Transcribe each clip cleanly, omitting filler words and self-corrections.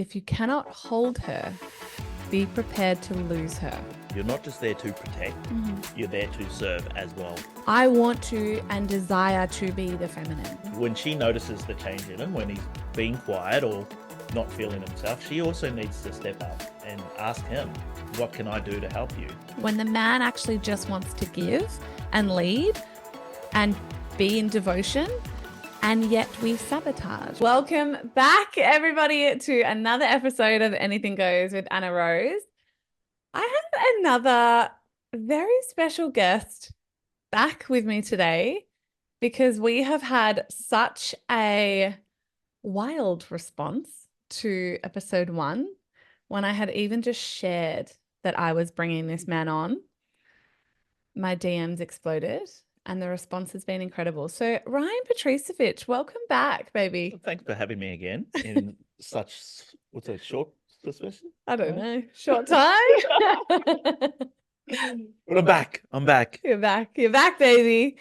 If you cannot hold her, be prepared to lose her. You're not just there to protect, you're there to serve as well. I want to and desire to be the feminine. When she notices the change in him, when he's being quiet or not feeling himself, she also needs to step up and ask him, what can I do to help you? When the man actually just wants to give and lead and be in devotion, and yet we sabotage. Welcome back, everybody, to another episode of Anything Goes with Anna Rose. I have another very special guest back with me today because we have had such a wild response to episode 1 when I had even just shared that I was bringing this man on. My DMs exploded and the response has been incredible. So Ryan Patricevic, welcome back, baby. Thanks for having me again in such, what's a short suspicion? I don't know, short time. But I'm back. You're back, baby.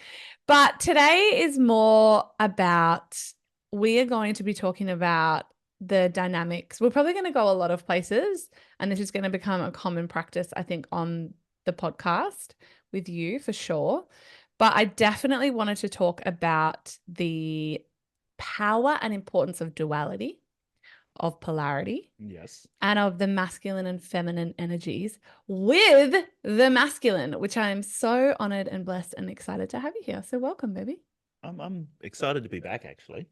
But today is more about, we are going to be talking about the dynamics. We're probably going to go a lot of places, and this is going to become a common practice, I think, on the podcast with you for sure. But I definitely wanted to talk about the power and importance of duality, of polarity. Yes. And of the masculine and feminine energies with the masculine, which I am so honored and blessed and excited to have you here. So welcome, baby. I'm excited to be back, actually.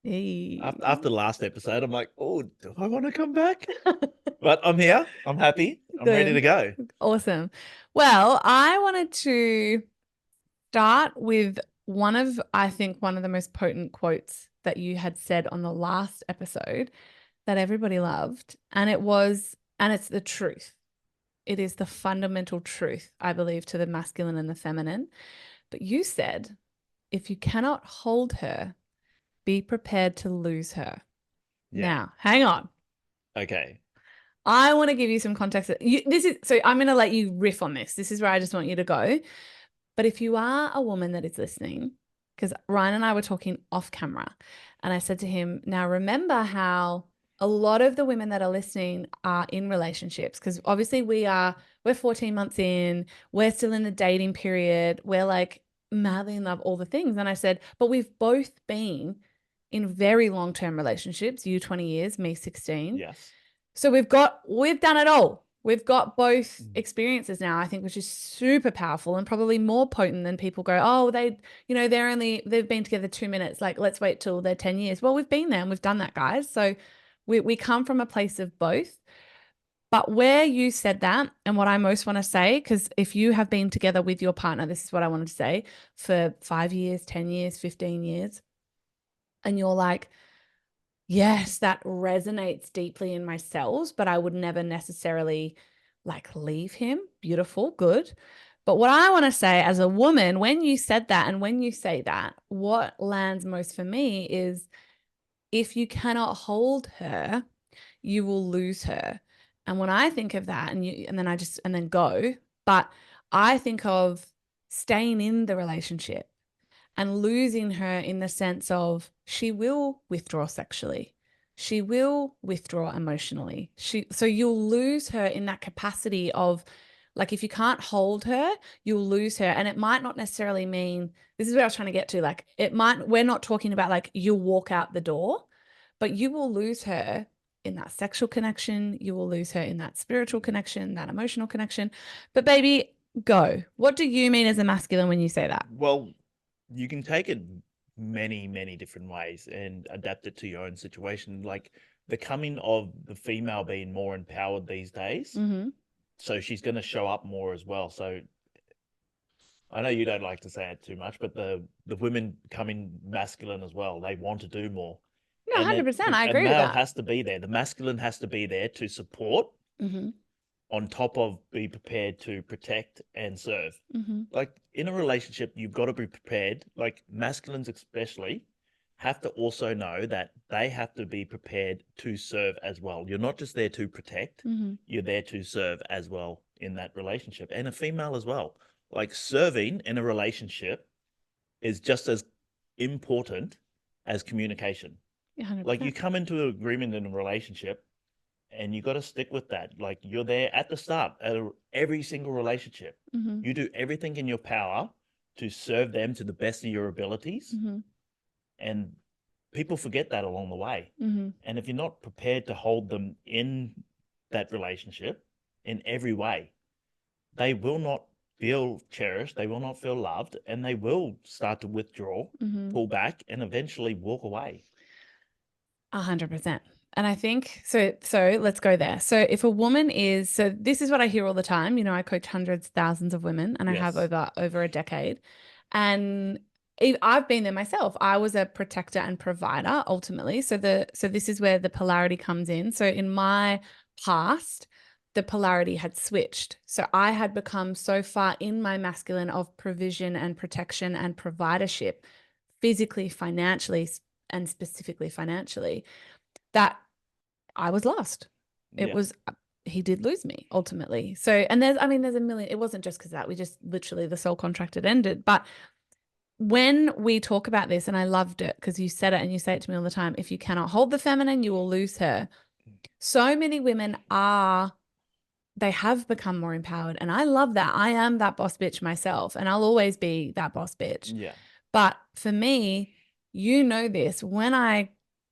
Hey. After the last episode, I'm like, oh, do I want to come back? But I'm here. I'm happy. I'm ready to go. Awesome. Well, I wanted to start with I think one of the most potent quotes that you had said on the last episode that everybody loved. And it's the truth. It is the fundamental truth, I believe, to the masculine and the feminine. But you said, if you cannot hold her, be prepared to lose her. Yeah. Now, hang on. Okay. I want to give you some context. So I'm going to let you riff on this. This is where I just want you to go. But if you are a woman that is listening, because Ryan and I were talking off camera, and I said to him, now remember how a lot of the women that are listening are in relationships, because obviously we're 14 months in, we're still in the dating period, we're like madly in love, all the things. And I said, but we've both been in very long-term relationships, you 20 years, me 16. Yes. So we've done it all. We've got both experiences now, I think, which is super powerful and probably more potent than people go, oh, they've been together 2 minutes. Like, let's wait till they're 10 years. Well, we've been there and we've done that, guys. So we come from a place of both. But where you said that, and what I most want to say, because if you have been together with your partner, this is what I wanted to say, for 5 years, 10 years, 15 years, and you're like, yes, that resonates deeply in my cells, but I would never necessarily like leave him. Beautiful, good. But what I want to say as a woman, when you said that and when you say that, what lands most for me is, if you cannot hold her, you will lose her. And when I think of that, and then go, but I think of staying in the relationship and losing her in the sense of, she will withdraw sexually. She will withdraw emotionally. So you'll lose her in that capacity of, like, if you can't hold her, you'll lose her. And it might not necessarily mean, this is where I was trying to get to, like, we're not talking about like you'll walk out the door, but you will lose her in that sexual connection. You will lose her in that spiritual connection, that emotional connection. But baby, go. What do you mean as a masculine when you say that? Well, you can take it many, many different ways and adapt it to your own situation. Like the coming of the female being more empowered these days. Mm-hmm. So she's going to show up more as well. So I know you don't like to say it too much, but the women coming masculine as well. They want to do more. No, 100%. I agree with that. Male has to be there. The masculine has to be there to support, on top of be prepared to protect and serve. Like in a relationship, you've got to be prepared. Like masculines especially have to also know that they have to be prepared to serve as well. You're not just there to protect, you're there to serve as well in that relationship. And a female as well. Like serving in a relationship is just as important as communication. 100%. Like you come into an agreement in a relationship, and you got to stick with that. Like, you're there at the start of every single relationship. You do everything in your power to serve them to the best of your abilities. And people forget that along the way. And if you're not prepared to hold them in that relationship in every way, they will not feel cherished, they will not feel loved, and they will start to withdraw, pull back, and eventually walk away. 100%. And I think so let's go there. So if a woman is, so this is what I hear all the time. You know, I coach hundreds, thousands of women, and I have over a decade. And I've been there myself. I was a protector and provider ultimately. So this is where the polarity comes in. So in my past, the polarity had switched. So I had become so far in my masculine of provision and protection and providership, physically, financially, and specifically financially, that I was lost. It was, he did lose me ultimately. So, and there's a million, it wasn't just because that, we just literally, the soul contract had ended. But when we talk about this, and I loved it because you said it and you say it to me all the time, if you cannot hold the feminine, you will lose her. So many women they have become more empowered. And I love that. I am that boss bitch myself, and I'll always be that boss bitch. Yeah. But for me, you know this, when I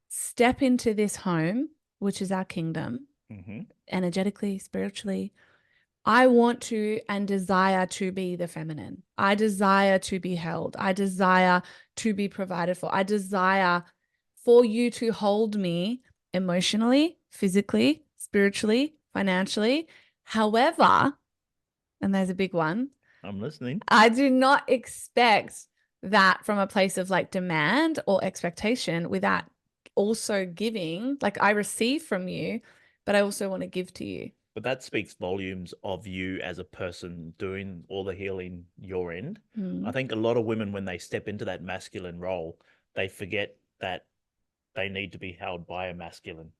step into this home, which is our kingdom, energetically, spiritually, I want to and desire to be the feminine. I desire to be held. I desire to be provided for. I desire for you to hold me emotionally, physically, spiritually, financially. However, and there's a big one, I'm listening. I do not expect that from a place of like demand or expectation without also giving. Like, I receive from you, but I also want to give to you. But that speaks volumes of you as a person doing all the healing your end. I think a lot of women, when they step into that masculine role, they forget that they need to be held by a masculine.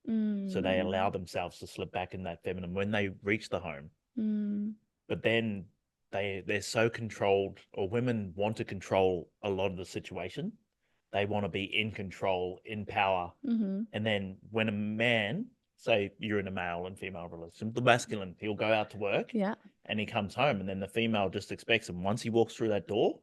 So they allow themselves to slip back in that feminine when they reach the home. But then they're so controlled, or women want to control a lot of the situation. They want to be in control, in power. And then when a man, say you're in a male and female relationship, the masculine, he'll go out to work, and he comes home, and then the female just expects him. Once he walks through that door,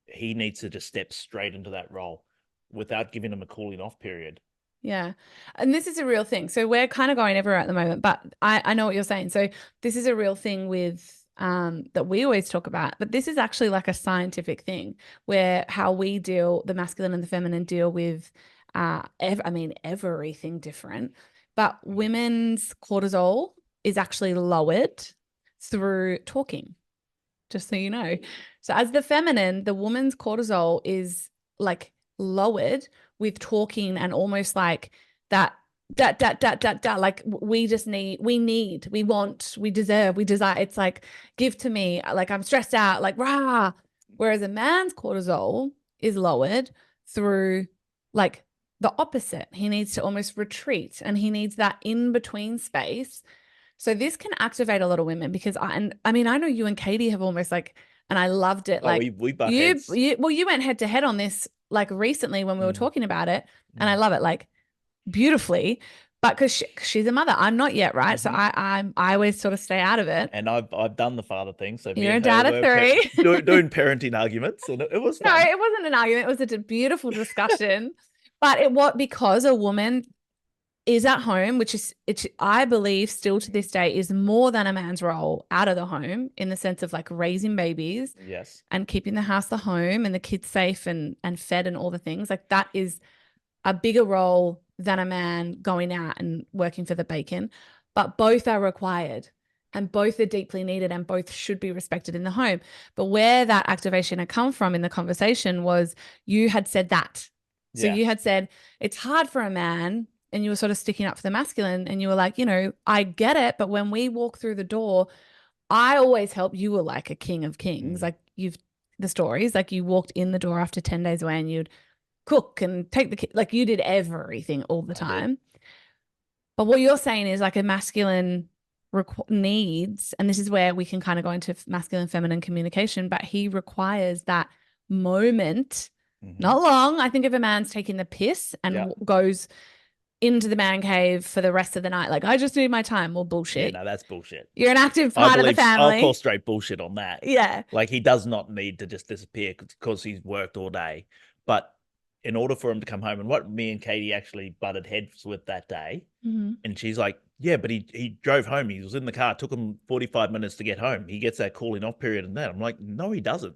he needs to just step straight into that role without giving him a cooling off period. Yeah. And this is a real thing. So we're kind of going everywhere at the moment, but I know what you're saying. So this is a real thing with that we always talk about, but this is actually like a scientific thing where how we deal, the masculine and the feminine deal with everything different. But women's cortisol is actually lowered through talking, just so you know. So as the feminine, the woman's cortisol is like lowered with talking, and almost like that like we want, we deserve, we desire. It's like, give to me, like I'm stressed out, like rah. Whereas a man's cortisol is lowered through like the opposite. He needs to almost retreat, and he needs that in between space. So this can activate a lot of women, because I know you and Katie have almost like, and I loved it. Like we butt heads. You went head to head on this like recently when we were talking about it, and I love it like beautifully. But because she's a mother, I'm not yet, right? So I always sort of stay out of it. And I've done the father thing. So you're a dad of three, doing parenting arguments, and it was fun. No, it wasn't an argument. It was a beautiful discussion. But because a woman is at home, which is, I believe still to this day, is more than a man's role out of the home, in the sense of like raising babies, yes, and keeping the house, the home, and the kids safe and fed and all the things. Like, that is a bigger role than a man going out and working for the bacon. But both are required, and both are deeply needed, and both should be respected in the home. But where that activation had come from in the conversation was, you had said that. So you had said, it's hard for a man, and you were sort of sticking up for the masculine, and you were like, I get it, but when we walk through the door, I always help. You were like a king of kings. Like, the stories, like you walked in the door after 10 days away, and you'd cook and take the kid, like you did everything all the time. But what you're saying is like a masculine needs, and this is where we can kind of go into masculine feminine communication, but he requires that moment, not long. I think if a man's taking the piss and goes into the man cave for the rest of the night. Like, I just need my time. Well, Yeah, bullshit. no, that's bullshit. You're an active I part of the believe I'll call family. straight bullshit on that. Yeah. Like he does not need to just disappear because he's worked all day. But in order for him to come home, and what me and Katie actually butted heads with that day, and she's like, "Yeah, but he drove home. He was in the car. It took him 45 minutes to get home. He gets that cooling off period and that." I'm like, "No, he doesn't.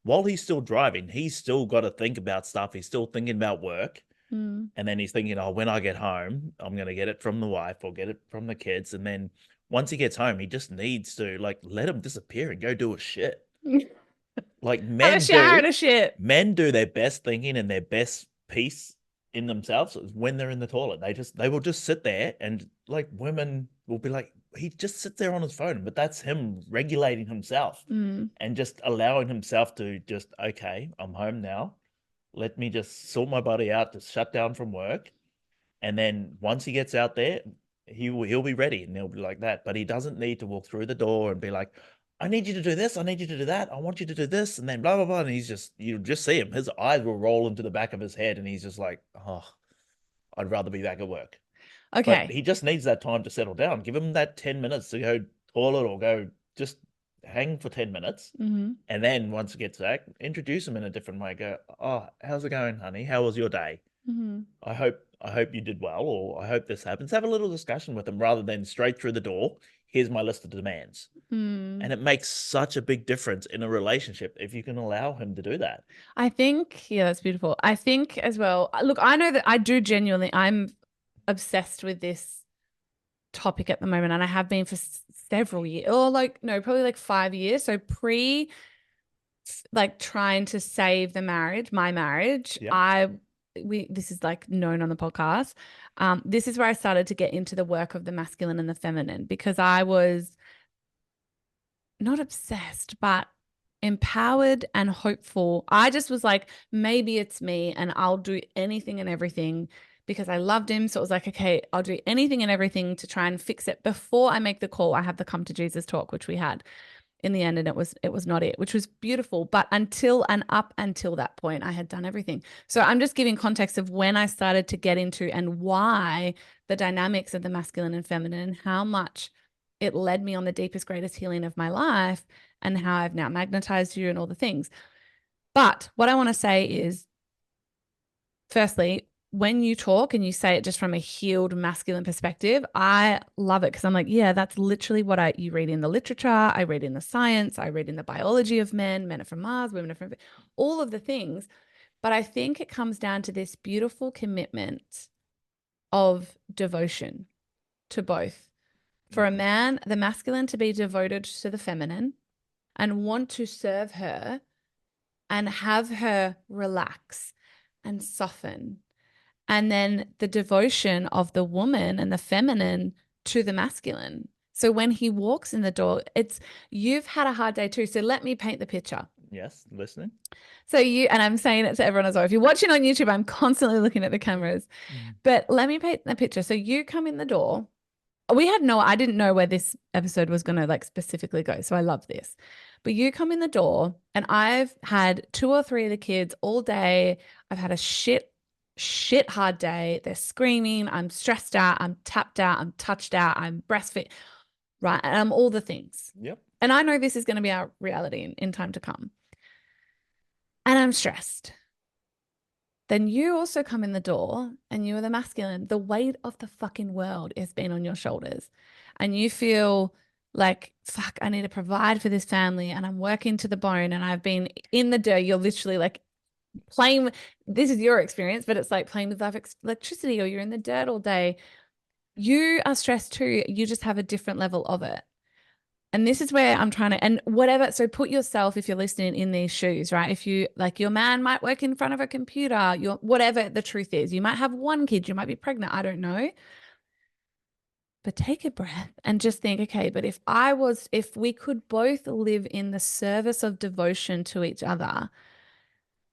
While he's still driving, he's still got to think about stuff. He's still thinking about work." And then he's thinking, oh, when I get home, I'm going to get it from the wife or get it from the kids. And then once he gets home, he just needs to like let him disappear and go do a shit. Like Have a shower and a shit. men do their best thinking and their best peace in themselves when they're in the toilet. They will just sit there, and like women will be like, he just sits there on his phone, but that's him regulating himself and just allowing himself to just, okay, I'm home now. Let me just sort my body out, to shut down from work. And then once he gets out there, he'll be ready and he'll be like that. But he doesn't need to walk through the door and be like, I need you to do this, I need you to do that, I want you to do this, and then blah blah blah. And you'll just see him. His eyes will roll into the back of his head, and he's just like, oh, I'd rather be back at work. Okay. But he just needs that time to settle down. Give him that 10 minutes to go toilet or go just hang for 10 minutes. And then once it gets back, introduce him in a different way. Go, oh, how's it going, honey? How was your day? I hope you did well, or I hope this happens. Have a little discussion with him rather than straight through the door. Here's my list of demands. And it makes such a big difference in a relationship if you can allow him to do that. I think, yeah, that's beautiful. I think as well, look, I know that I do genuinely, I'm obsessed with this topic at the moment, and I have been for several years, or like, no, probably like 5 years. So like trying to save the marriage, my marriage, Yep. this is like known on the podcast. This is where I started to get into the work of the masculine and the feminine, because I was not obsessed, but empowered and hopeful. I just was like, maybe it's me and I'll do anything and everything because I loved him. So it was like, okay, I'll do anything and everything to try and fix it before I make the call. I have the come to Jesus talk, which we had in the end, and it was not it, which was beautiful. But up until that point, I had done everything. So I'm just giving context of when I started to get into and why the dynamics of the masculine and feminine, and how much it led me on the deepest, greatest healing of my life, and how I've now magnetized you and all the things. But what I want to say is, firstly, when you talk and you say it just from a healed masculine perspective, I love it, because I'm like, yeah, that's literally what you read in the literature, I read in the science, I read in the biology of men. Men are from Mars, women are from all of the things. But I think it comes down to this beautiful commitment of devotion to both. For a man, the masculine to be devoted to the feminine and want to serve her and have her relax and soften. And then the devotion of the woman and the feminine to the masculine. So when he walks in the door, you've had a hard day too. So let me paint the picture. Yes, listening. So and I'm saying it to everyone as well. If you're watching on YouTube, I'm constantly looking at the cameras. But let me paint the picture. So you come in the door. I didn't know where this episode was going to like specifically go. So I love this. But you come in the door, and I've had 2 or 3 of the kids all day. I've had a shit hard day. They're screaming. I'm stressed out. I'm tapped out. I'm touched out. I'm breastfed. Right. And I'm all the things. Yep. And I know this is going to be our reality in time to come. And I'm stressed. Then you also come in the door, and you are the masculine. The weight of the fucking world has been on your shoulders, and you feel like, fuck, I need to provide for this family, and I'm working to the bone, and I've been in the dirt. You're literally like playing. This is your experience, but it's like playing with electricity, or you're in the dirt all day. You are stressed too. You just have a different level of it. And this is where I'm trying to, and whatever. So put yourself, if you're listening, in these shoes, right? If you like, your man might work in front of a computer, whatever the truth is, you might have 1 kid, you might be pregnant, I don't know. But take a breath and just think, okay, but if we could both live in the service of devotion to each other,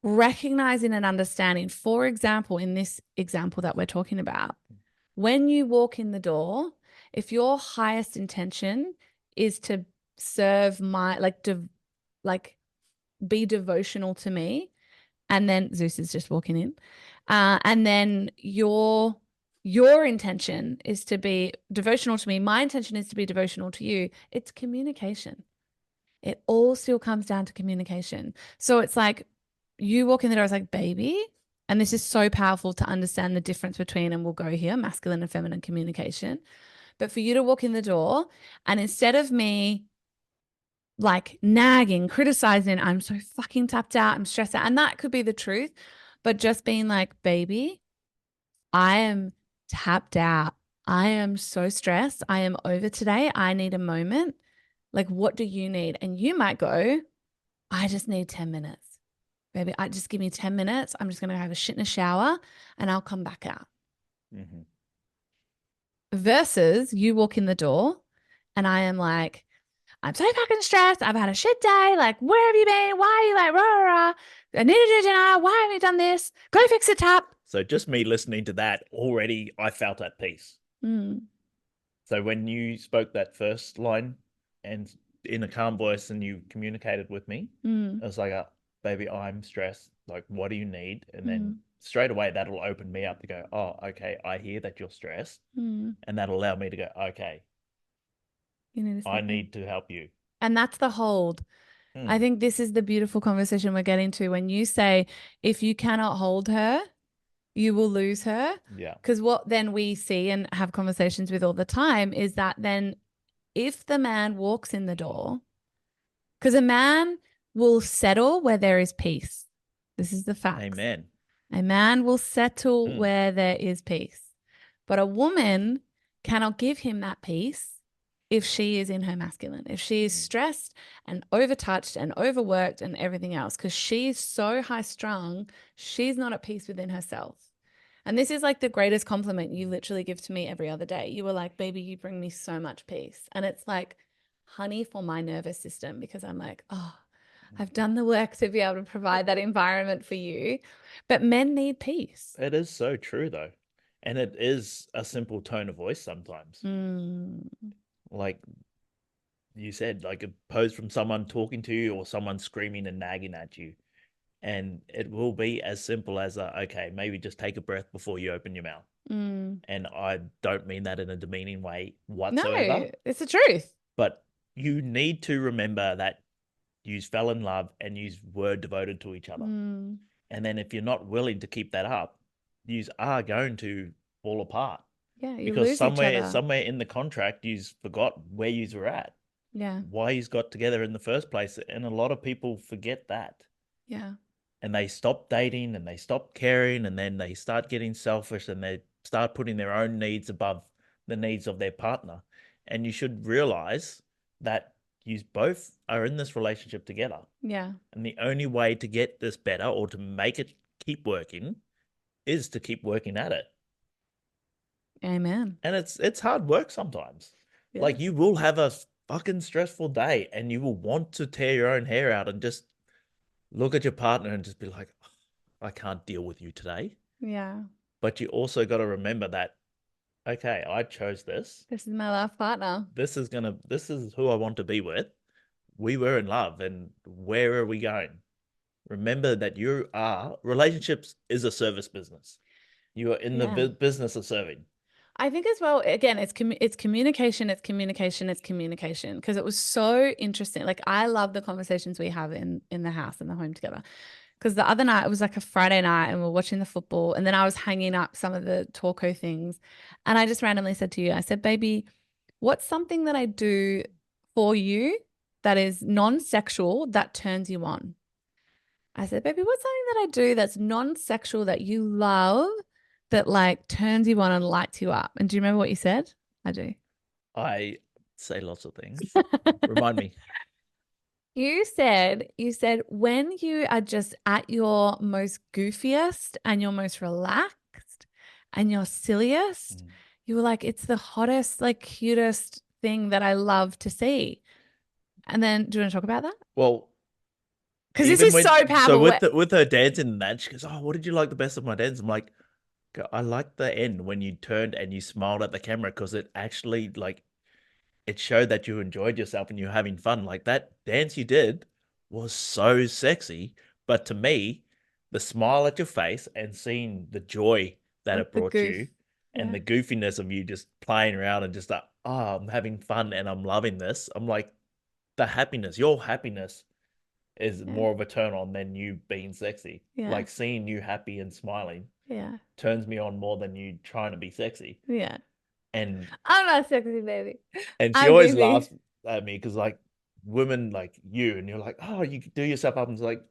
recognizing and understanding, for example, in this example that we're talking about, when you walk in the door, if your highest intention is to serve be devotional to me, and then Zeus is just walking in, and then your your intention is to be devotional to me, my intention is to be devotional to you, it's communication. It all still comes down to communication. So it's like you walk in the door, it's like, baby, and this is so powerful to understand the difference between, and we'll go here, masculine and feminine communication. But for you to walk in the door and instead of me like nagging, criticizing, I'm so fucking tapped out, I'm stressed out, and that could be the truth, but just being like, baby, I am tapped out. I am so stressed. I am over today. I need a moment. Like, what do you need? And you might go, I just need 10 minutes. Baby, I just give me 10 minutes. I'm just going to have a shit in a shower and I'll come back out. Mm-hmm. Versus you walk in the door and I am like, I'm so fucking stressed. I've had a shit day. Like, where have you been? Why are you like, rah, rah, rah? I need to do dinner. Why haven't you done this? Go fix the tap. So just me listening to that already, I felt at peace. Mm. So when you spoke that first line and in a calm voice and you communicated with me, I was like, baby, I'm stressed. Like, what do you need? And then straight away, that'll open me up to go, oh, okay, I hear that you're stressed. And that'll allow me to go, okay, I need to help you. And that's the hold. I think this is the beautiful conversation we're getting to when you say, if you cannot hold her, you will lose her. Yeah. Because what then we see and have conversations with all the time is that then if the man walks in the door, because a man will settle where there is peace. This is the fact. Amen. A man will settle where there is peace. But a woman cannot give him that peace if she is in her masculine, if she is stressed and overtouched and overworked and everything else, because she's so high strung, she's not at peace within herself. And this is like the greatest compliment you literally give to me every other day. You were like, baby, you bring me so much peace. And it's like honey for my nervous system, because I'm like, oh, I've done the work to be able to provide that environment for you. But men need peace. It is so true, though. And it is a simple tone of voice sometimes. Like you said, like opposed from someone talking to you or someone screaming and nagging at you. And it will be as simple as, okay, maybe just take a breath before you open your mouth. And I don't mean that in a demeaning way whatsoever. No, it's the truth. But you need to remember that you fell in love and you were devoted to each other. And then if you're not willing to keep that up, you are going to fall apart. Yeah, you because lose each other. somewhere in the contract, you forgot where you were at. Yeah. Why you got together in the first place. And a lot of people forget that. Yeah. And they stop dating and they stop caring, and then they start getting selfish and they start putting their own needs above the needs of their partner. And you should realize that you both are in this relationship together. Yeah. And the only way to get this better or to make it keep working is to keep working at it. Amen. And it's hard work sometimes. Yeah. Like you will have a fucking stressful day and you will want to tear your own hair out and just look at your partner and just be like, I can't deal with you today. Yeah. But you also got to remember that, okay, I chose this. This is my life partner. This is who I want to be with. We were in love, and where are we going? Remember that relationships is a service business. You are in the business of serving. I think as well, again, it's communication, it's communication, it's communication. Because it was so interesting. Like I love the conversations we have in the house, in the home together. Because the other night, it was like a Friday night and we're watching the football. And then I was hanging up some of the Talco things. And I just randomly said to you, I said, baby, what's something that I do for you that is non-sexual that turns you on? I said, baby, what's something that I do that's non-sexual that you love that like turns you on and lights you up? And do you remember what you said? I do. I say lots of things. Remind me. You said when you are just at your most goofiest and your most relaxed and your silliest, you were like, it's the hottest, like cutest thing that I love to see. And then do you want to talk about that? Well, because this is so powerful. So with her dancing and that, she goes, oh, what did you like the best of my dance? I'm like, I like the end when you turned and you smiled at the camera, because it actually like it showed that you enjoyed yourself and you're having fun. Like that dance you did was so sexy. But to me, the smile at your face and seeing the joy that it brought you, and the goofiness of you just playing around and just like, oh, I'm having fun and I'm loving this. I'm like, your happiness is more of a turn on than you being sexy. Yeah. Like seeing you happy and smiling Yeah. turns me on more than you trying to be sexy. Yeah. And I'm not sexy, baby. she I'm always goofy. laughs at me because like women like you and you're like, oh, you do yourself up and it's like,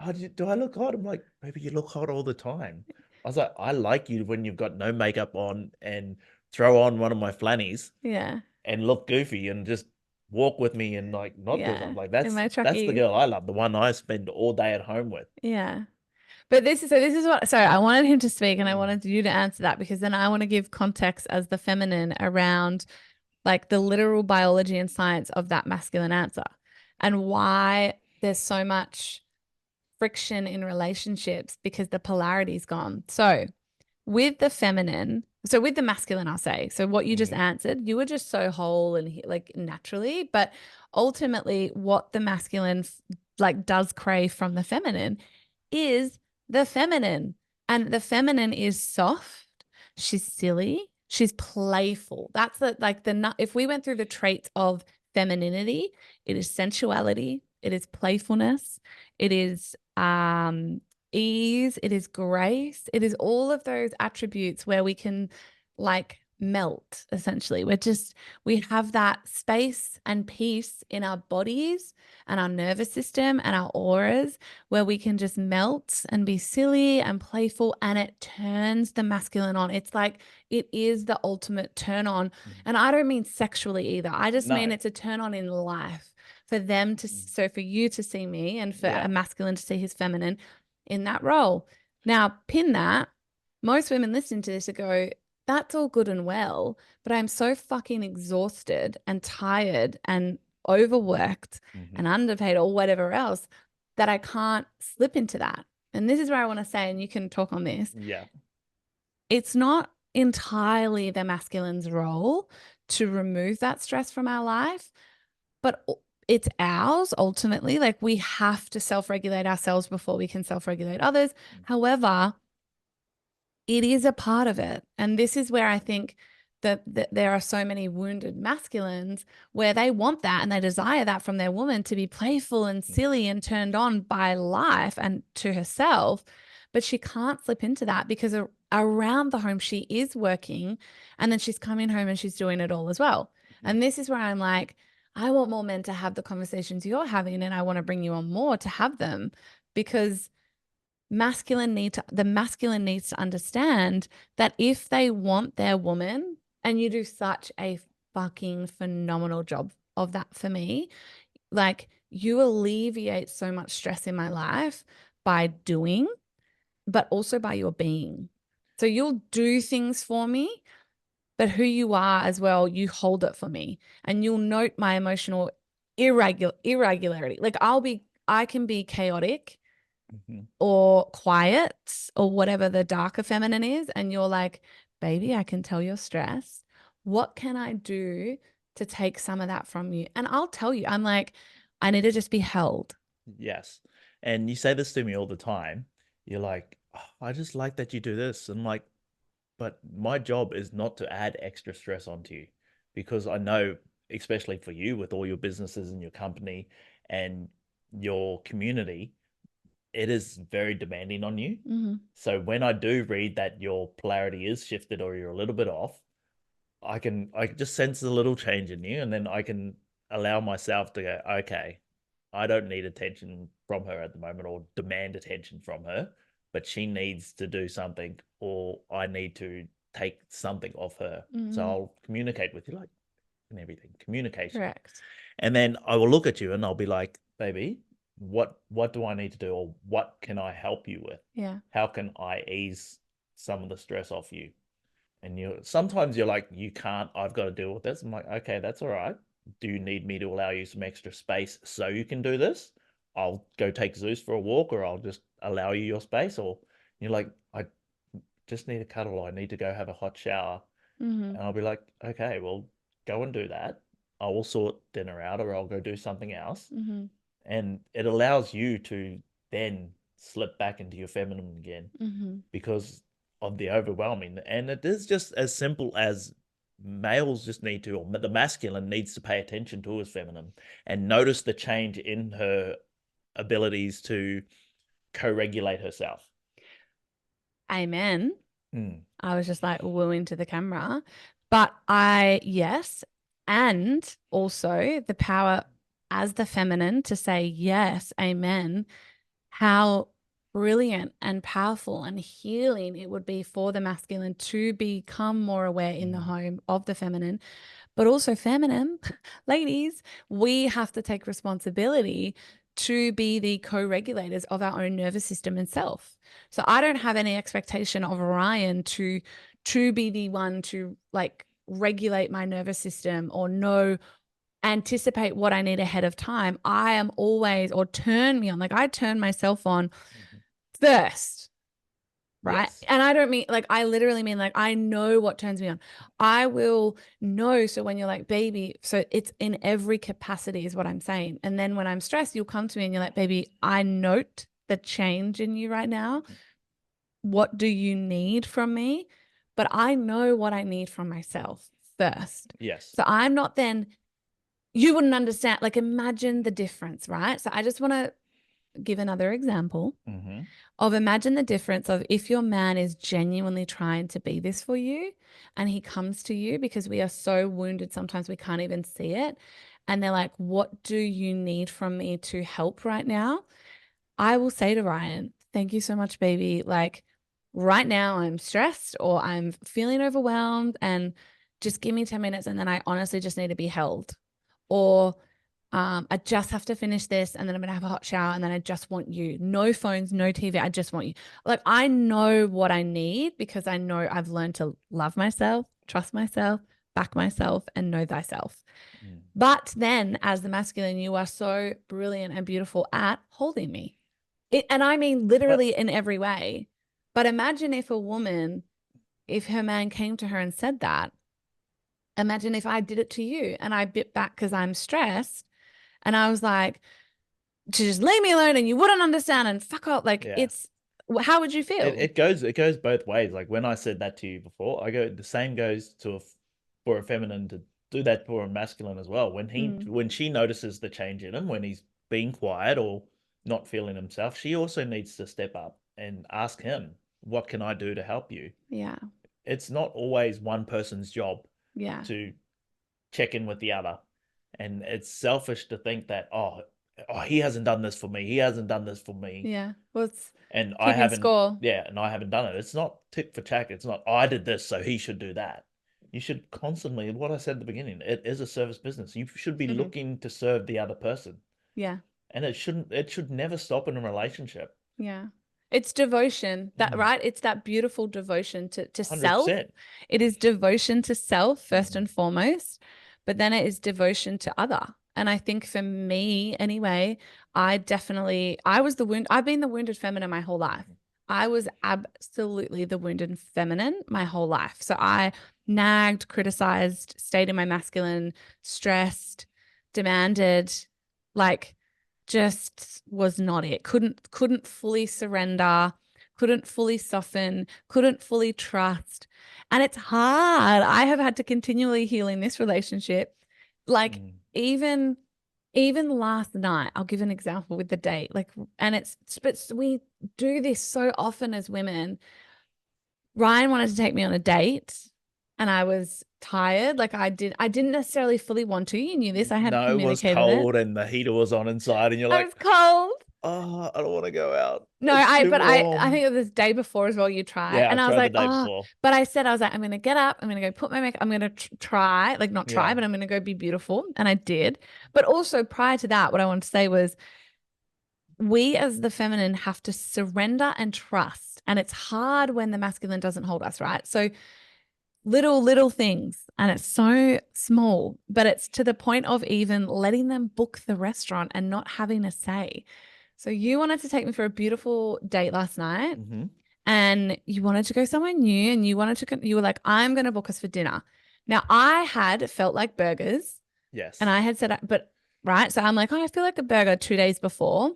oh, do I look hot? I'm like, maybe you look hot all the time. I was like, I like you when you've got no makeup on and throw on one of my flannies Yeah. and look goofy and just walk with me and like not do something. Yeah. Like In my that's the truckies. girl I love, the one I spend all day at home with. Yeah. But this is what, so I wanted him to speak and I Mm. wanted you to answer that because then I want to give context as the feminine around like the literal biology and science of that masculine answer and why there's so much friction in relationships because the polarity's gone. So with the feminine, so with the masculine, I'll say, so what you just Mhm. answered, you were just so whole and like naturally, but ultimately what the masculine like does crave from the feminine is the feminine. And the feminine is soft, she's silly, she's playful. That's the like the if we went through the traits of femininity, it is sensuality, it is playfulness, it is ease, it is grace, it is all of those attributes where we can like melt essentially. We have that space and peace in our bodies and our nervous system and our auras where we can just melt and be silly and playful and it turns the masculine on. It's like it is the ultimate turn on. And I don't mean sexually either. I just mean No. it's a turn on in life for them to, so for you to see me and for a masculine to see his feminine in that role. Now, pin that. Most women listening to this would go, that's all good and well, but I'm so fucking exhausted and tired and overworked and underpaid or whatever else that I can't slip into that. And this is where I want to say, and you can talk on this. Yeah. It's not entirely the masculine's role to remove that stress from our life, but it's ours ultimately. Like we have to self-regulate ourselves before we can self-regulate others. However, it is a part of it. And this is where I think that there are so many wounded masculines where they want that and they desire that from their woman to be playful and silly and turned on by life and to herself. But she can't slip into that because around the home she is working and then she's coming home and she's doing it all as well. And this is where I'm like, I want more men to have the conversations you're having and I want to bring you on more to have them because the masculine needs to understand that if they want their woman, and you do such a fucking phenomenal job of that for me, like you alleviate so much stress in my life by doing, but also by your being. So you'll do things for me, but who you are as well, you hold it for me, and you'll note my emotional irregularity. Like I can be chaotic or quiet or whatever the darker feminine is. And you're like, baby, I can tell you're stressed. What can I do to take some of that from you? And I'll tell you, I'm like, I need to just be held. Yes. And you say this to me all the time. You're like, "Oh, I just like that you do this." And I'm like, but my job is not to add extra stress onto you because I know, especially for you with all your businesses and your company and your community, it is very demanding on you. So when I do read that your polarity is shifted or you're a little bit off, I just sense a little change in you, and then I can allow myself to go, okay, I don't need attention from her at the moment or demand attention from her, but she needs to do something or I need to take something off her. So I'll communicate with you like and everything. Communication. Correct. And then I will look at you and I'll be like, baby, what do I need to do or what can I help you with? Yeah. How can I ease some of the stress off you? And sometimes you're like, you can't, I've got to deal with this. I'm like, okay, that's all right. Do you need me to allow you some extra space so you can do this? I'll go take Zeus for a walk or I'll just allow you your space. Or you're like, I just need a cuddle. I need to go have a hot shower. And I'll be like, okay, well, go and do that. I will sort dinner out or I'll go do something else. And it allows you to then slip back into your feminine again because of the overwhelming. And it is just as simple as males just need to, or the masculine needs to pay attention to his feminine and notice the change in her abilities to co-regulate herself. Amen. Mm. I was just like wooing to the camera. But yes. And also the power as the feminine to say, yes, amen. How brilliant and powerful and healing it would be for the masculine to become more aware in the home of the feminine. But also feminine, ladies, we have to take responsibility to be the co-regulators of our own nervous system and self. So I don't have any expectation of Ryan to be the one to like regulate my nervous system or anticipate what I need ahead of time. I am always, or turn me on, like I turn myself on first. Right. Yes. And I don't mean like, I literally mean like, I know what turns me on. I will know. So when you're like, baby, so it's in every capacity is what I'm saying. And then when I'm stressed, you'll come to me and you're like, baby, I note the change in you right now. What do you need from me? But I know what I need from myself first. Yes. So I'm not then, you wouldn't understand. Like imagine the difference, right? So I just want to give another example of imagine the difference of if your man is genuinely trying to be this for you and he comes to you because we are so wounded sometimes we can't even see it and they're like, what do you need from me to help right now? I will say to Ryan, thank you so much, baby. Like right now I'm stressed or I'm feeling overwhelmed and just give me 10 minutes and then I honestly just need to be held. Or I just have to finish this and then I'm going to have a hot shower and then I just want you. No phones, no TV. I just want you. Like I know what I need because I know I've learned to love myself, trust myself, back myself and know thyself. But then as the masculine, you are so brilliant and beautiful at holding me. And I mean literally in every way. But imagine if a woman, if her man came to her and said that, imagine if I did it to you and I bit back because I'm stressed and I was like, to just leave me alone and you wouldn't understand and fuck off. Like how would you feel? It goes both ways. Like when I said that to you before, the same goes for a feminine to do that for a masculine as well. When she notices the change in him, when he's being quiet or not feeling himself, she also needs to step up and ask him, what can I do to help you? Yeah. It's not always one person's job to check in with the other. And it's selfish to think that, he hasn't done this for me. He hasn't done this for me. Yeah. Well, it's and I keeping haven't score. and I haven't done it. It's not tit for tat. It's not I did this, so he should do that. You should constantly, what I said at the beginning, it is a service business. You should be looking to serve the other person. Yeah. And it should never stop in a relationship. Yeah. It's devotion, right? It's that beautiful devotion to self. 100%. It is devotion to self first and foremost, but then it is devotion to other. And I think for me anyway, I've been the wounded feminine my whole life. I was absolutely the wounded feminine my whole life. So I nagged, criticized, stayed in my masculine, stressed, demanded, like just was not it. Couldn't fully surrender, couldn't fully soften, couldn't fully trust. And it's hard. I have had to continually heal in this relationship. Like even last night, I'll give an example with the date. Like, and but we do this so often as women. Ryan wanted to take me on a date and I was tired. Like I didn't necessarily fully want to. You knew this. I had communicated it was cold and the heater was on inside and you're I like, was cold. oh, I don't want to go out. No, I think it was this day before as well you tried. Yeah, And I I was tried like, the day oh, before. but I was like, I'm going to get up. I'm going to go put my makeup. I'm going to try, like not try, Yeah. but I'm going to go be beautiful. And I did. But also prior to that, what I want to say was we as the feminine have to surrender and trust. And it's hard when the masculine doesn't hold us, right? So little things and it's so small, but it's to the point of even letting them book the restaurant and not having a say. So you wanted to take me for a beautiful date last night and you wanted to go somewhere new and you were like, I'm going to book us for dinner. Now I had felt like burgers. Yes. And I had said, but right. So I'm like, oh, I feel like a burger 2 days before.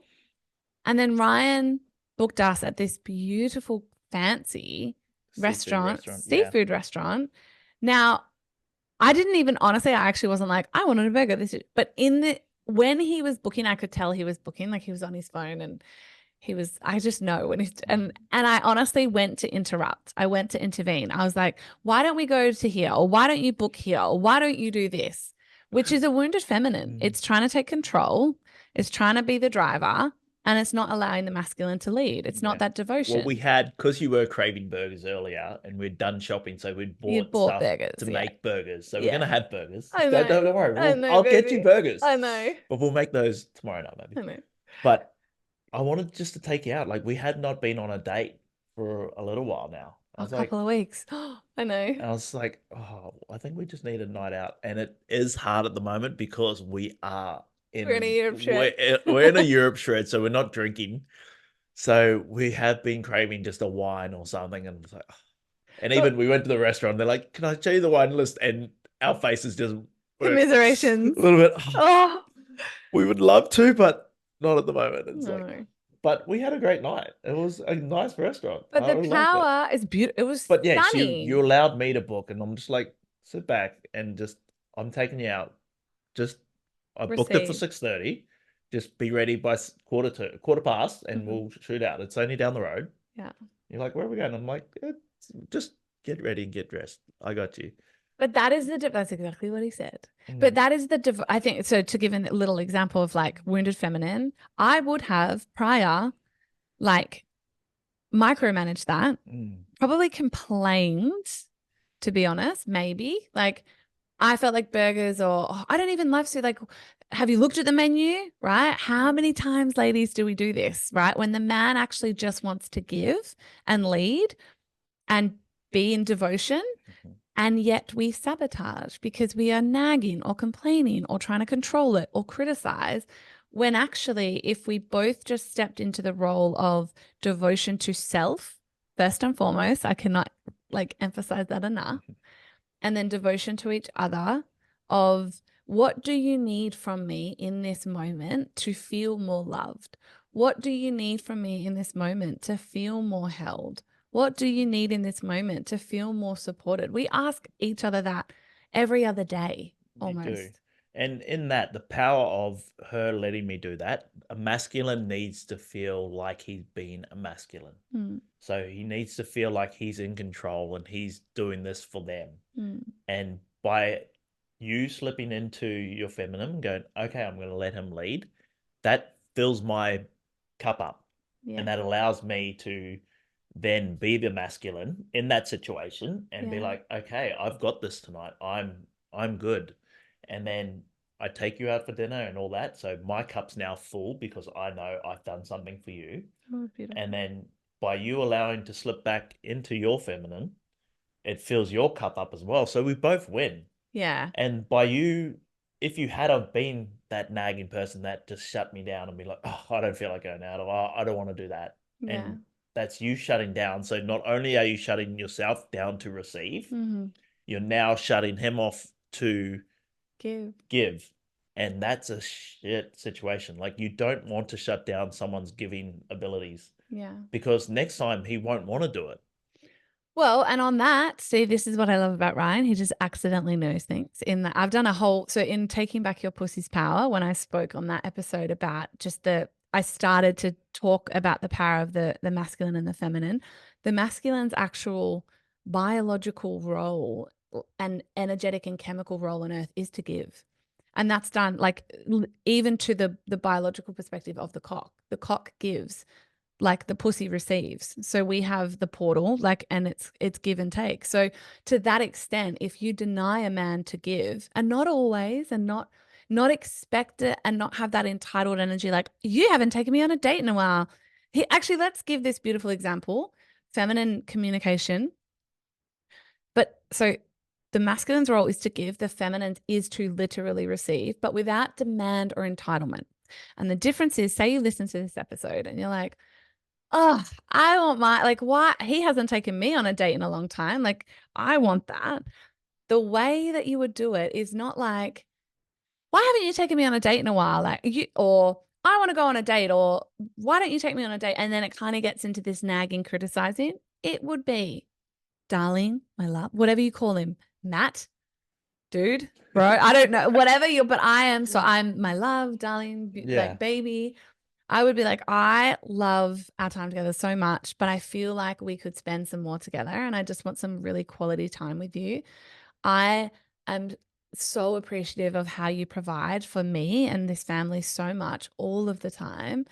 And then Ryan booked us at this beautiful fancy Yeah. seafood restaurant. Now, I didn't even honestly, I actually wasn't like, I wanted a burger. But when he was booking, I could tell he was booking, like he was on his phone and I just know when he's, and I honestly went to interrupt. I went to intervene. I was like, why don't we go to here? Or why don't you book here? Or why don't you do this? Which is a wounded feminine. It's trying to take control. It's trying to be the driver. And it's not allowing the masculine to lead. It's not that devotion. Well, we had, because you were craving burgers earlier and we'd done shopping, so we'd You bought bought stuff burgers, to make burgers. So we're Yeah. going to have burgers. I know. Don't worry. I know, I'll get you baby. burgers. I know. But we'll make those tomorrow night, maybe. I know. But I wanted just to take you out. Like, we had not been on a date for a little while now. A couple of weeks. I know. I was like, oh, I think we just need a night out. And it is hard at the moment because we're in a Europe shred. We're in a Europe shred, so we're not drinking. So we have been craving just a wine or something. And it's like, oh. And even we went to the restaurant. They're like, can I show you the wine list? And our faces just commiserations. A little bit. Oh, we would love to, but not at the moment. It's but we had a great night. It was a nice restaurant. But the tower is beautiful. It was stunning. You allowed me to book, and I'm just like, sit back and just, I'm taking you out. I booked it for 6:30. Just be ready by quarter past, and we'll shoot out. It's only down the road. Yeah. You're like, where are we going? I'm like, just get ready and get dressed. I got you. But that is that's exactly what he said. But that is I think, so to give a little example of like wounded feminine, I would have prior, like, micromanaged that, probably complained, to be honest, maybe. Like, I felt like burgers, or I don't even love to, like, have you looked at the menu, right? How many times, ladies, do we do this, right? When the man actually just wants to give and lead and be in devotion, and yet we sabotage because we are nagging or complaining or trying to control it or criticize, when actually, if we both just stepped into the role of devotion to self, first and foremost, I cannot emphasize that enough, and then devotion to each other, of what do you need from me in this moment to feel more loved? What do you need from me in this moment to feel more held? What do you need in this moment to feel more supported? We ask each other that every other day, almost. You do. And in that, the power of her letting me do that, a masculine needs to feel like he's been a masculine. So he needs to feel like he's in control and he's doing this for them. And by you slipping into your feminine and going, okay, I'm going to let him lead, that fills my cup up. And that allows me to then be the masculine in that situation and be like, okay, I've got this tonight. I'm good. And then I take you out for dinner and all that. So my cup's now full because I know I've done something for you. Oh, beautiful. And then by you allowing to slip back into your feminine, it fills your cup up as well. So we both win. Yeah. And by you, if you had have been that nagging person that just shut me down and be like, oh, I don't feel like going out, or I don't want to do that. Yeah. And that's you shutting down. So not only are you shutting yourself down to receive, you're now shutting him off to give. And that's a shit situation. Like, you don't want to shut down someone's giving abilities. Yeah. Because next time he won't want to do it. Well, and on that, see, this is what I love about Ryan. He just accidentally knows things. I've done a whole, so in Taking Back Your Pussy's Power, when I spoke on that episode about just I started to talk about the power of the masculine and the feminine. The masculine's actual biological role and energetic and chemical role on earth is to give. And that's done, like, even to the biological perspective of the cock. The cock gives, like the pussy receives. So we have the portal, like, and it's give and take. So to that extent, if you deny a man to give, and not always, and not expect it, and not have that entitled energy, like, you haven't taken me on a date in a while. Actually, let's give this beautiful example: feminine communication. But so the masculine's role is to give, the feminine's is to literally receive, but without demand or entitlement. And the difference is, say you listen to this episode and you're like, oh, I want why he hasn't taken me on a date in a long time. Like, I want that. The way that you would do it is not like, why haven't you taken me on a date in a while? Or I want to go on a date, or why don't you take me on a date? And then it kind of gets into this nagging, criticizing. It would be, darling, my love, whatever you call him, Matt, dude, bro, I don't know, whatever but I'm my love, darling, like baby. I would be like, I love our time together so much, but I feel like we could spend some more together and I just want some really quality time with you. I am so appreciative of how you provide for me and this family so much all of the time.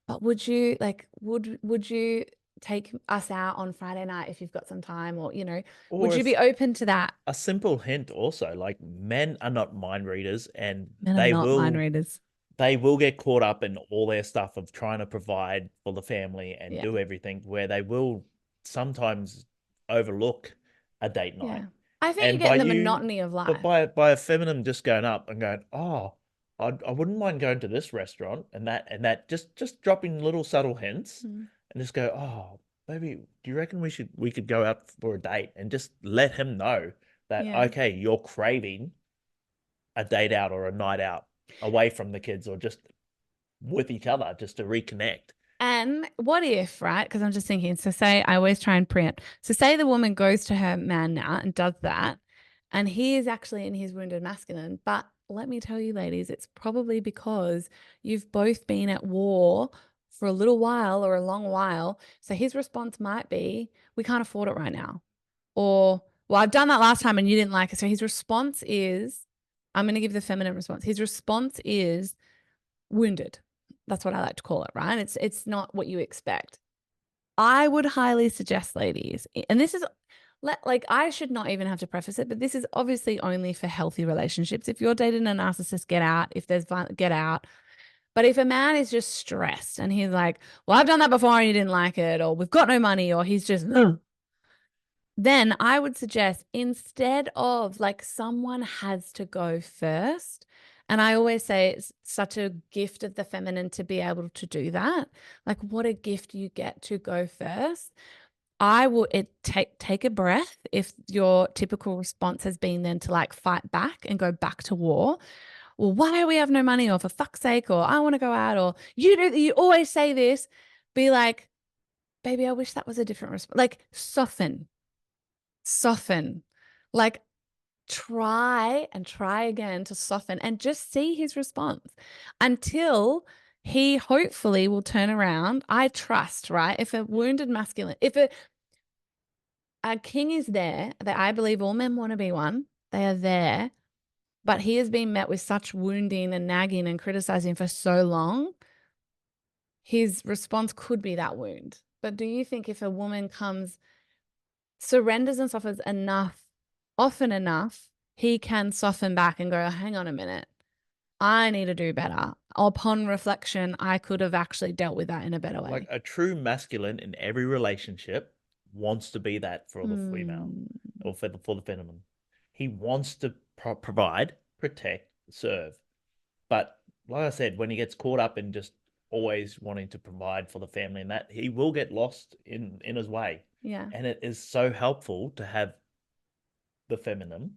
But would you would you take us out on Friday night if you've got some time, or would Or you be open to that? a simple hint also, like men are not mind readers, and Men are not mind readers. they will get caught up in all their stuff of trying to provide for the family and Yeah. do everything, where they will sometimes overlook a date Yeah. night. I think you And get by in the you, monotony of but life. by a feminine just going up and going, oh, I wouldn't mind going to this restaurant, and that just dropping little subtle hints, Mm. and just go, oh, maybe do you reckon we could go out for a date, and just let him know that, Yeah. okay, you're craving a date out or a night out away from the kids, or just with each other, just to reconnect. And what if, right? Because I'm just thinking, so say I always try and preempt. So say the woman goes to her man now and does that, and he is actually in his wounded masculine. But let me tell you, ladies, it's probably because you've both been at war for a little while or a long while. So his response might be, we can't afford it right now. Or, well, I've done that last time and you didn't like it. So his response is, I'm going to give the feminine response. His response is wounded. That's what I like to call it, right? It's not what you expect. I would highly suggest, ladies, and this is like I should not even have to preface it, but this is obviously only for healthy relationships. If you're dating a narcissist, get out. If there's get out. But if a man is just stressed and he's like, well, I've done that before and you didn't like it, or we've got no money, or he's just, ugh, then I would suggest instead of like someone has to go first. And I always say it's such a gift of the feminine to be able to do that. Like, what a gift you get to go first. I will take a breath if your typical response has been then to like fight back and go back to war. Well, why do we have no money? Or for fuck's sake, or I want to go out, or you always say this. Be like, baby, I wish that was a different response. Like soften, like try and try again to soften and just see his response until he hopefully will turn around. I trust, right? If a wounded masculine, if a king is there, that I believe all men want to be one, they are there, but he has been met with such wounding and nagging and criticizing for so long, his response could be that wound. But do you think if a woman surrenders and suffers enough, often enough, he can soften back and go, hang on a minute, I need to do better. Upon reflection, I could have actually dealt with that in a better way. Like a true masculine in every relationship wants to be that for the female, or for the feminine. He wants to provide, protect, serve. But like I said, when he gets caught up in just always wanting to provide for the family, and that, he will get lost in his way. Yeah. And it is so helpful to have the feminine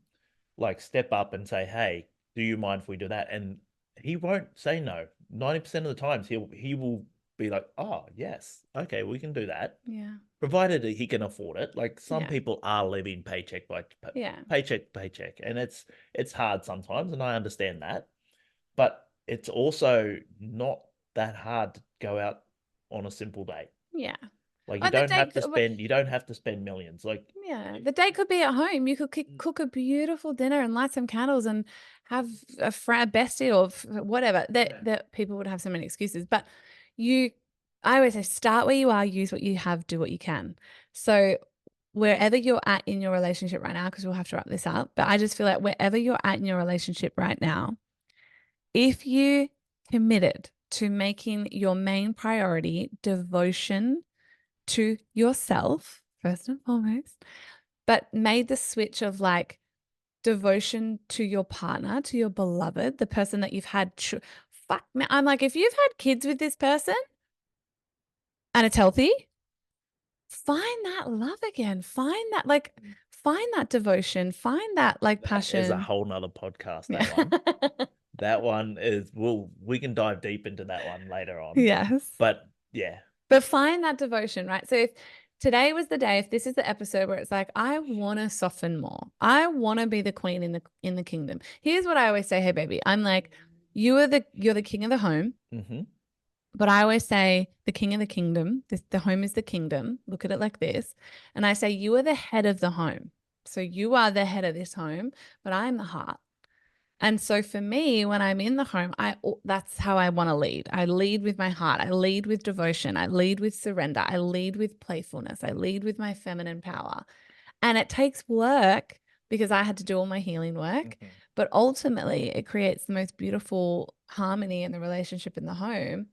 like step up and say, hey, do you mind if we do that? And he won't say no. 90% of the times he will be like, oh yes, okay, we can do that. Yeah. Provided he can afford it. Like some Yeah. people are living paycheck by paycheck, and it's hard sometimes, and I understand that. But it's also not that hard to go out on a simple date. Yeah. Like But the date, you don't have to spend millions. Like, yeah, the date could be at home. You could cook a beautiful dinner and light some candles and have a bestie or whatever. That people would have so many excuses, but you, I always say, start where you are, use what you have, do what you can. So wherever you're at in your relationship right now, because we'll have to wrap this up, but I just feel like wherever you're at in your relationship right now, if you committed to making your main priority devotion to yourself, first and foremost, but made the switch of like devotion to your partner, to your beloved, the person that you've had. Fuck, man. I'm like, if you've had kids with this person and it's healthy, find that love again. Find that devotion, find that like passion. Is a whole nother podcast, that Yeah. one. That one is, we can dive deep into that one later on. Yes. But yeah. But find that devotion, right? So today was the day, if this is the episode where it's like, I want to soften more. I want to be the queen in the kingdom. Here's what I always say, hey baby. I'm like, you're the king of the home. Mm-hmm. But I always say the king of the kingdom, the home is the kingdom. Look at it like this. And I say, you are the head of the home. So you are the head of this home, but I'm the heart. And so for me, when I'm in the home, that's how I want to lead. I lead with my heart. I lead with devotion. I lead with surrender. I lead with playfulness. I lead with my feminine power. And it takes work because I had to do all my healing work. Mm-hmm. But ultimately, it creates the most beautiful harmony in the relationship in the home.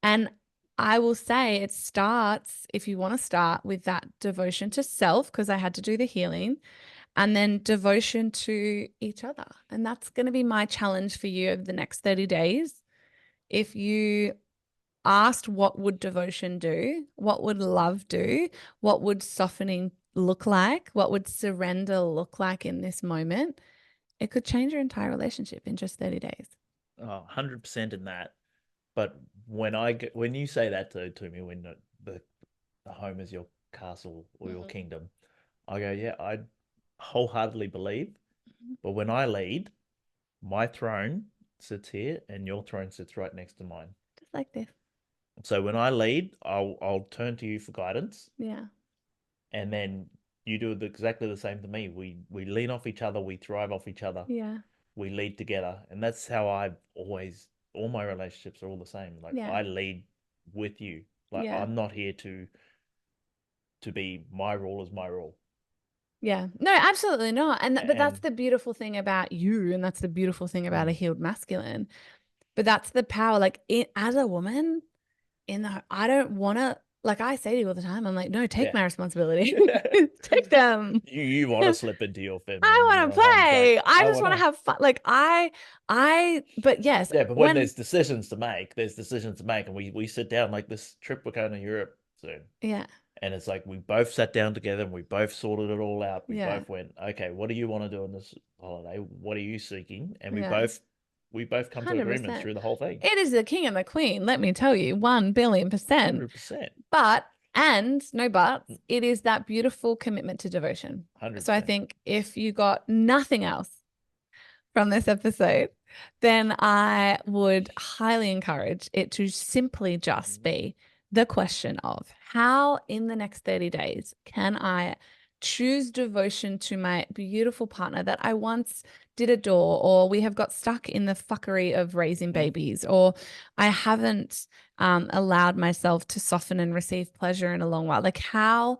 And I will say it starts, if you want to start with that devotion to self, because I had to do the healing, and then devotion to each other. And that's going to be my challenge for you over the next 30 days. If you asked what would devotion do, what would love do, what would softening look like, what would surrender look like in this moment, it could change your entire relationship in just 30 days. Oh, 100% in that. But when you say that to me, when the home is your castle or your kingdom, I go, yeah, I wholeheartedly believe. But when I lead, my throne sits here and your throne sits right next to mine. Just like this. So when I lead, I'll turn to you for guidance, Yeah. and then you do exactly the same to me. We lean off each other, we thrive off each other, Yeah. we lead together, and that's how I've always all my relationships are all the same. Like Yeah. I lead with you. Like Yeah. I'm not here to be my rule is my rule. Yeah. No, absolutely not. But that's And the beautiful thing about you, and that's the beautiful thing about a mm, healed masculine. But that's the power. Like as a woman I don't want to, like I say to you all the time, I'm like, no, take yeah, my responsibility. Take them. you want to slip into your feminine, I you want want to to have great. play. I I just want want to to. have fun. But yes, Yeah, but when when, there's decisions to make, there's decisions to make, and we sit down like this trip we're going to Europe soon. yeah, And it's like we both sat down together and we both sorted it all out. We yeah, both went, okay, what do you want to do on this holiday? What are you seeking? And we yeah, both come to agreements 100%. through the whole thing. It is the king and the queen, let me tell you, 1 billion%. 100%. But, and no buts, it is that beautiful commitment to devotion. So I 100%. think if you got nothing else from this episode, then I would highly encourage it to simply just be the question of how in the next 30 days can I choose devotion to my beautiful partner that I once did adore, or we have got stuck in the fuckery of raising babies, or I haven't allowed myself to soften and receive pleasure in a long while. Like, how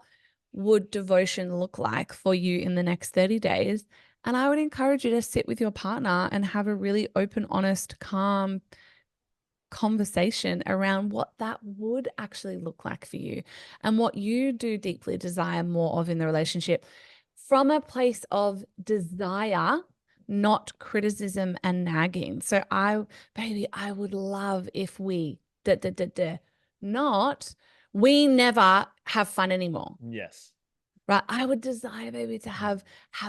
would devotion look like for you in the next 30 days? And I would encourage you to sit with your partner and have a really open, honest, calm conversation around what that would actually look like for you and what you do deeply desire more of in the relationship from a place of desire, not criticism and nagging. So baby, I would love if not, we never have fun anymore. Yes. Right. I would desire, baby, to have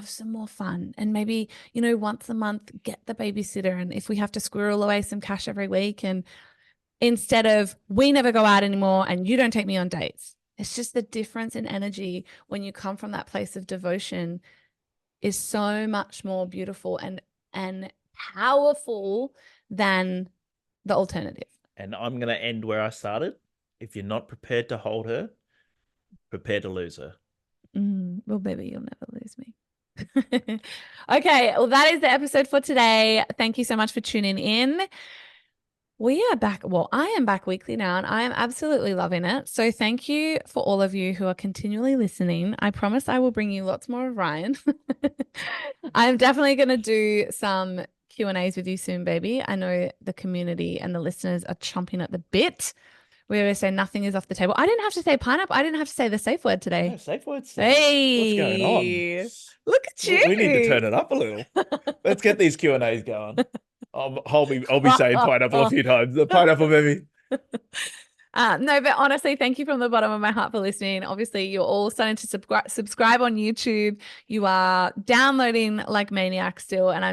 some more fun, and maybe, once a month, get the babysitter. And if we have to squirrel away some cash every week, and instead of we never go out anymore and you don't take me on dates. It's just the difference in energy when you come from that place of devotion is so much more beautiful and powerful than the alternative. And I'm going to end where I started. If you're not prepared to hold her, prepare to lose her. Well, baby, you'll never lose me. Okay, well, that is the episode for today. Thank you so much for tuning in. We are back. Well, I am back weekly now, and I am absolutely loving it. So thank you for all of you who are continually listening. I promise I will bring you lots more of Ryan. I'm definitely going to do some Q&As with you soon, baby. I know the community and the listeners are chomping at the bit. We always say nothing is off the table. I didn't have to say pineapple. I didn't have to say the safe word today. No, safe words. What's going on? Hey, look at We need to turn you. it up a little. Let's get these Q&As going. I'll be saying pineapple a few times. The pineapple baby. No, but honestly, thank you from the bottom of my heart for listening. Obviously, you're all starting to subscribe on YouTube. You are downloading like maniacs still, and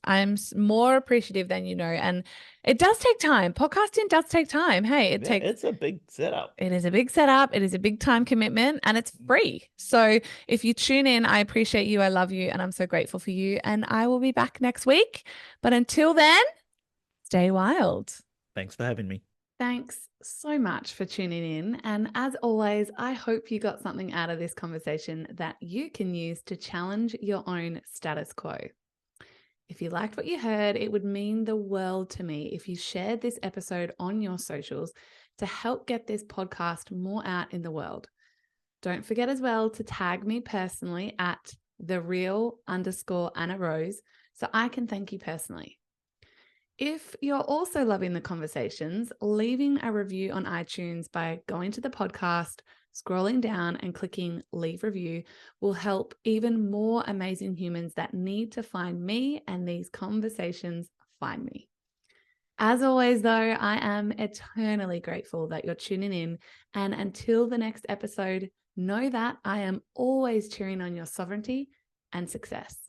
I'm more appreciative than you know. And it does take time. Podcasting does take time. Hey, Yeah, it's a big setup. It is a big setup. It is a big time commitment, and it's free. So if you tune in, I appreciate you. I love you, and I'm so grateful for you. And I will be back next week. But until then, stay wild. Thanks for having me. Thanks so much for tuning in. And as always, I hope you got something out of this conversation that you can use to challenge your own status quo. If you liked what you heard, it would mean the world to me if you shared this episode on your socials to help get this podcast more out in the world. Don't forget as well to tag me personally at @thereal_Anna Rose so I can thank you personally. If you're also loving the conversations, leaving a review on iTunes by going to the podcast, scrolling down and clicking leave review will help even more amazing humans that need to find me and these conversations find me. As always, though, I am eternally grateful that you're tuning in. And until the next episode, know that I am always cheering on your sovereignty and success.